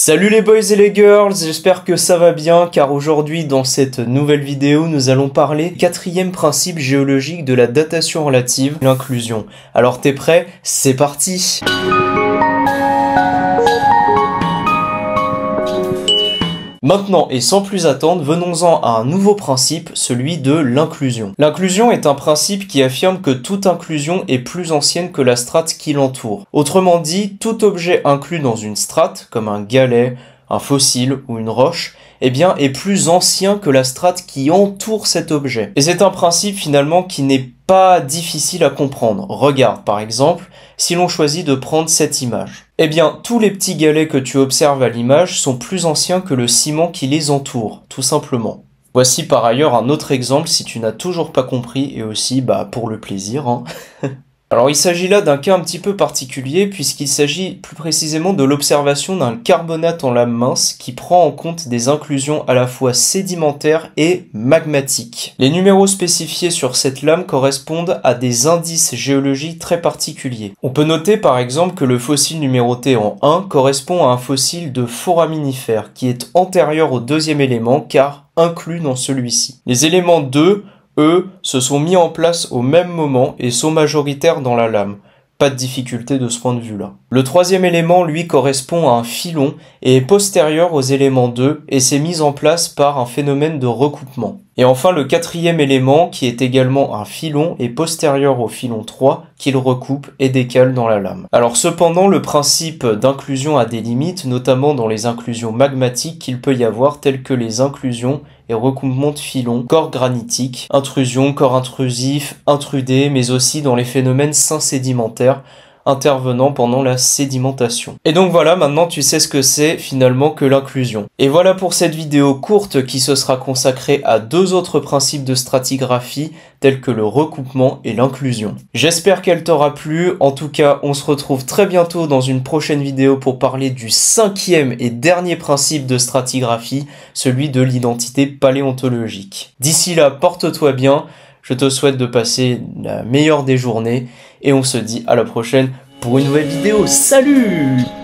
Salut les boys et les girls, j'espère que ça va bien car aujourd'hui dans cette nouvelle vidéo nous allons parler du quatrième principe géologique de la datation relative, l'inclusion. Alors t'es prêt? C'est parti! Maintenant, et sans plus attendre, venons-en à un nouveau principe, celui de l'inclusion. L'inclusion est un principe qui affirme que toute inclusion est plus ancienne que la strate qui l'entoure. Autrement dit, tout objet inclus dans une strate, comme un galet, un fossile ou une roche, eh bien, est plus ancien que la strate qui entoure cet objet. Et c'est un principe finalement qui n'est pas difficile à comprendre. Regarde, par exemple, si l'on choisit de prendre cette image. Eh bien, tous les petits galets que tu observes à l'image sont plus anciens que le ciment qui les entoure, tout simplement. Voici par ailleurs un autre exemple si tu n'as toujours pas compris et aussi pour le plaisir, hein. Alors il s'agit là d'un cas un petit peu particulier puisqu'il s'agit plus précisément de l'observation d'un carbonate en lame mince qui prend en compte des inclusions à la fois sédimentaires et magmatiques. Les numéros spécifiés sur cette lame correspondent à des indices géologiques très particuliers. On peut noter par exemple que le fossile numéroté en 1 correspond à un fossile de foraminifère qui est antérieur au deuxième élément car inclus dans celui-ci. Les éléments 2 eux, se sont mis en place au même moment et sont majoritaires dans la lame. Pas de difficulté de ce point de vue-là. Le troisième élément, lui, correspond à un filon et est postérieur aux éléments 2 et s'est mis en place par un phénomène de recoupement. Et enfin, le quatrième élément, qui est également un filon, est postérieur au filon 3, qui le recoupe et décale dans la lame. Alors cependant, le principe d'inclusion a des limites, notamment dans les inclusions magmatiques qu'il peut y avoir, telles que les inclusions et recoupements de filons, corps granitiques, intrusion, corps intrusif, intrudé, mais aussi dans les phénomènes synsédimentaires, intervenant pendant la sédimentation. Et donc voilà, maintenant tu sais ce que c'est finalement que l'inclusion. Et voilà pour cette vidéo courte qui se sera consacrée à deux autres principes de stratigraphie tels que le recoupement et l'inclusion. J'espère qu'elle t'aura plu, en tout cas on se retrouve très bientôt dans une prochaine vidéo pour parler du cinquième et dernier principe de stratigraphie, celui de l'identité paléontologique. D'ici là, porte-toi bien, je te souhaite de passer la meilleure des journées et on se dit à la prochaine pour une nouvelle vidéo. Salut!